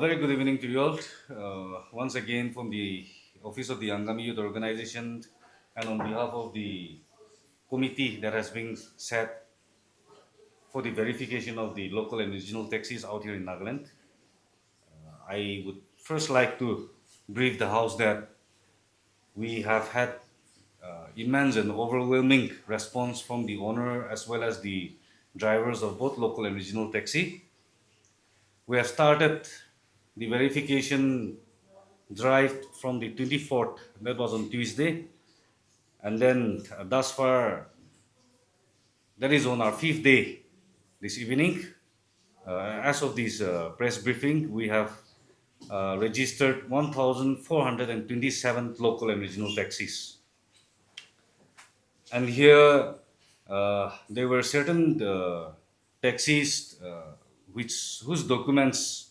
Very good evening to you all. Once again, from the Office of the Angami Youth Organization and on behalf of the committee that has been set for the verification of the local and regional taxis out here in Nagaland, I would first like to brief the House that we have had immense and overwhelming response from the owner as well as the drivers of both local and regional taxi. We have started the verification drive from the 24th, that was on Tuesday, and then thus far, that is on our fifth day this evening. As of this press briefing, we have registered 1,427 local and regional taxis. And here, there were certain taxis whose documents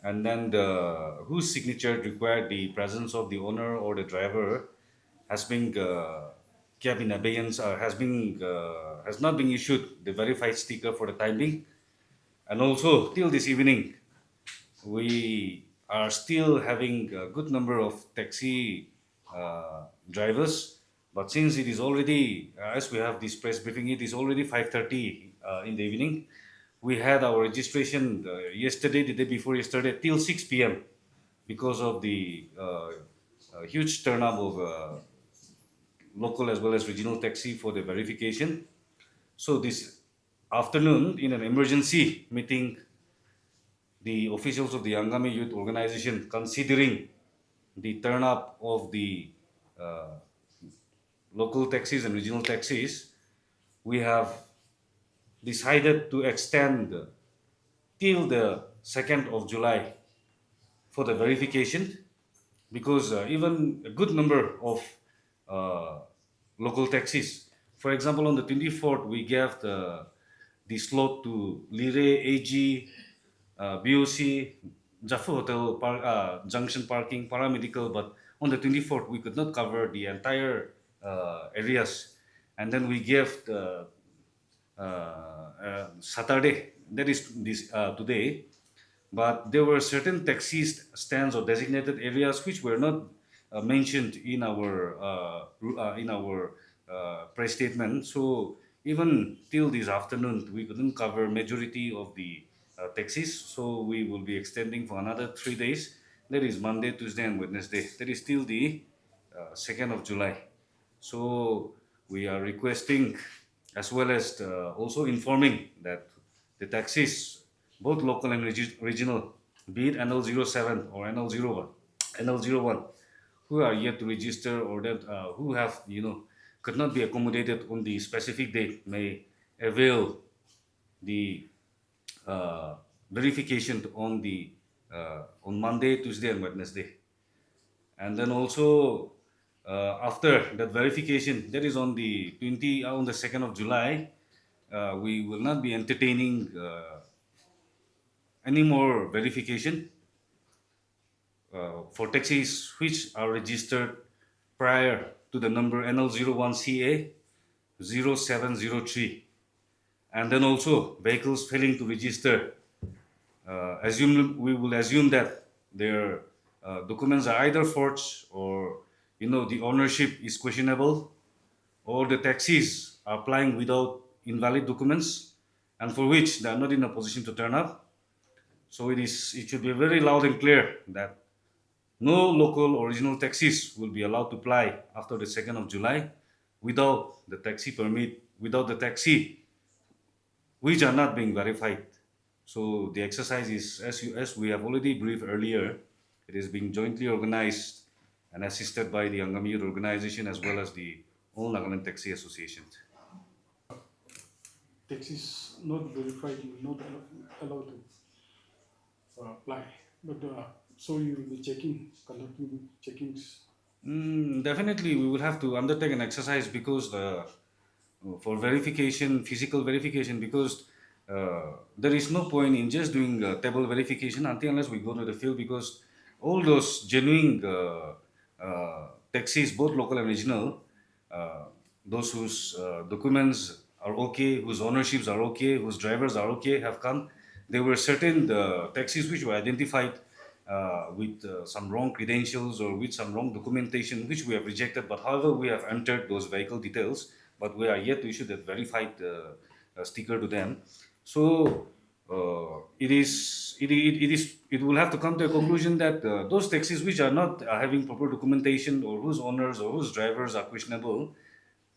and then whose signature required the presence of the owner or the driver has been kept in abeyance, has not been issued the verified sticker for the time being. And also till this evening, we are still having a good number of taxi drivers. But since it is already, as we have this press briefing, it is already 5:30 in the evening. We had our registration yesterday, the day before yesterday, till 6 p.m. because of the huge turnout of local as well as regional taxi for the verification. So this afternoon, in an emergency meeting, the officials of the Angami Youth Organization, considering the turn-up of the uh, local taxis and regional taxis, we have decided to extend till the 2nd of July for the verification because even a good number of uh, local taxis, for example, on the 24th, we gave the slot to Lire, AG, BOC, Jaffa Hotel Junction Parking, Paramedical, but on the 24th, we could not cover the entire areas. And then we gave the Saturday, that is this today, but there were certain taxi stands or designated areas which were not mentioned in our press statement. So even till this afternoon, we couldn't cover majority of the taxis. So we will be extending for another 3 days. That is Monday, Tuesday, and Wednesday. That is till the 2nd of July. So we are requesting, as well as also informing that the taxis, both local and regional, be it NL07 or NL01, NL01, who are yet to register or that who have could not be accommodated on the specific date, may avail the verification on Monday, Tuesday, and Wednesday. And then also after that verification, that is on the 2nd of July, we will not be entertaining any more verification for taxis which are registered prior to the number NL01CA 0703. And then also vehicles failing to register, we will assume that their documents are either forged, or the ownership is questionable, or the taxis are applying without invalid documents and for which they are not in a position to turn up. So it should be very loud and clear that no local original taxis will be allowed to ply after the 2nd of July without the taxi permit, without the taxi which are not being verified. So the exercise is, as we have already briefed earlier, it is being jointly organized and assisted by the Angami Youth Organization as well as the All Nagaland Taxi Association. Taxis not verified, you will not allowed to apply. But so you will be conducting checkings. Definitely, we will have to undertake an exercise because for verification, physical verification, because there is no point in just doing table verification until unless we go to the field, because all those genuine taxis, both local and regional, those whose documents are okay, whose ownerships are okay, whose drivers are okay, have come. There were certain taxis which were identified with some wrong credentials or with some wrong documentation, which we have rejected. But however, we have entered those vehicle details, but we are yet to issue that verified sticker to them. So it will have to come to a conclusion that those taxis which are not having proper documentation, or whose owners or whose drivers are questionable,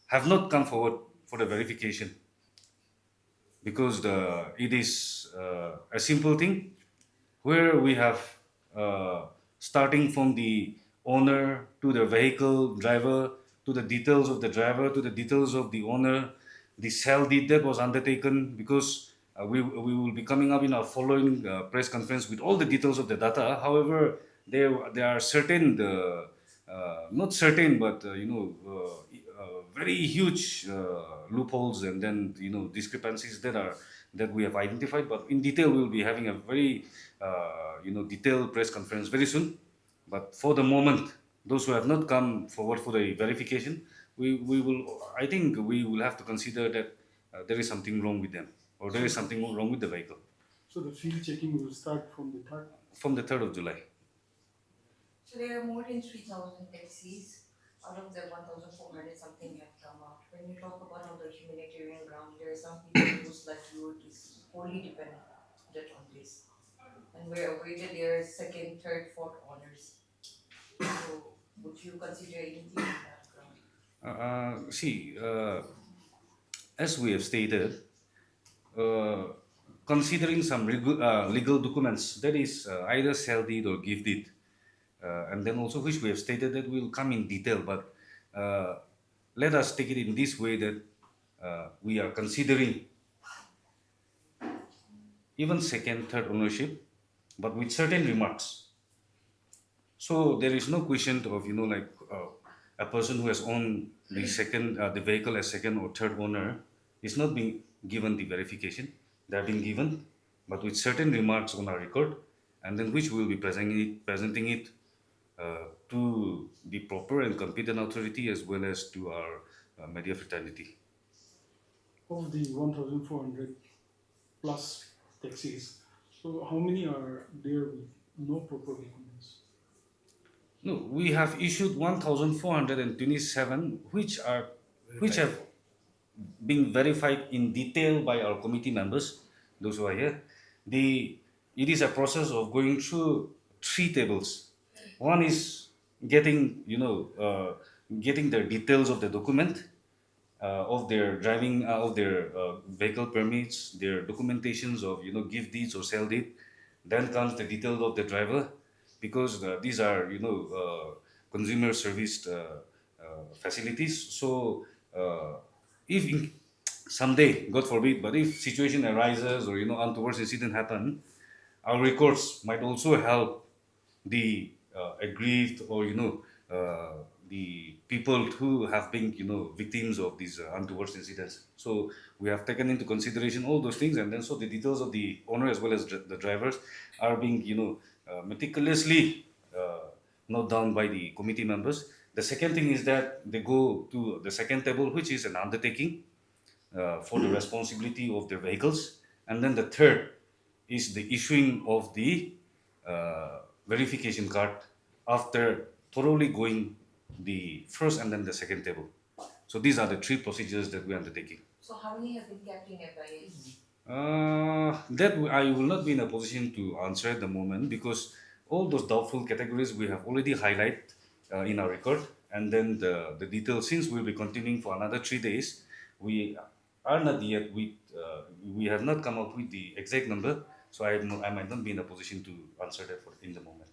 have not come forward for the verification, because it is a simple thing where we have starting from the owner to the vehicle driver, to the details of the driver, to the details of the owner, the sale deed that was undertaken, because we will be coming up in our following press conference with all the details of the data. However, there are certain not certain, but very huge loopholes, and then discrepancies that we have identified. But in detail, we'll be having a very detailed press conference very soon. But for the moment, those who have not come forward for the verification, we will, I think we will have to consider that there is something wrong with them, or there is something wrong with the vehicle. So the field checking will start from the third. From the 3rd of July. So there are more than 3,000 taxis. Out of the 1,400 something have come out. When you talk about on the humanitarian ground, there are some people whose livelihood is wholly dependent on this. And we're aware that there are second, third, fourth owners. So would you consider anything on that ground? See, as we have stated, uh, considering some legal documents, that is either sale deed or gift deed, and then also which we have stated that will come in detail, but let us take it in this way, that we are considering even second, third ownership, but with certain remarks. So there is no question of a person who has owned the vehicle as second or third owner is not being given the verification. They have been given, but with certain remarks on our record, and then which we will be presenting it to the proper and competent authority, as well as to our media fraternity. Of the 1,400 plus taxis, so how many are there with no proper documents? No, we have issued 1,427, which have being verified in detail by our committee members, those who are here. It is a process of going through three tables. One is getting the details of the document, of their driving, of their vehicle permits, their documentations of gift deeds or sale deed. Then comes the details of the driver, because these are consumer service facilities. So if someday, God forbid, but if situation arises, or untoward incident happen, our records might also help the aggrieved, or the people who have been victims of these untoward incidents. So we have taken into consideration all those things, and then so the details of the owner as well as the drivers are being meticulously note down by the committee members. The second thing is that they go to the second table, which is an undertaking for the responsibility of their vehicles. And then the third is the issuing of the verification card, after thoroughly going the first and then the second table. So these are the three procedures that we are undertaking. So how many have been kept in FIS? That I will not be in a position to answer at the moment, because all those doubtful categories we have already highlighted in our record, and then the details, since we'll be continuing for another 3 days, we are not yet with, we have not come up with the exact number, so I might not be in a position to answer that in the moment.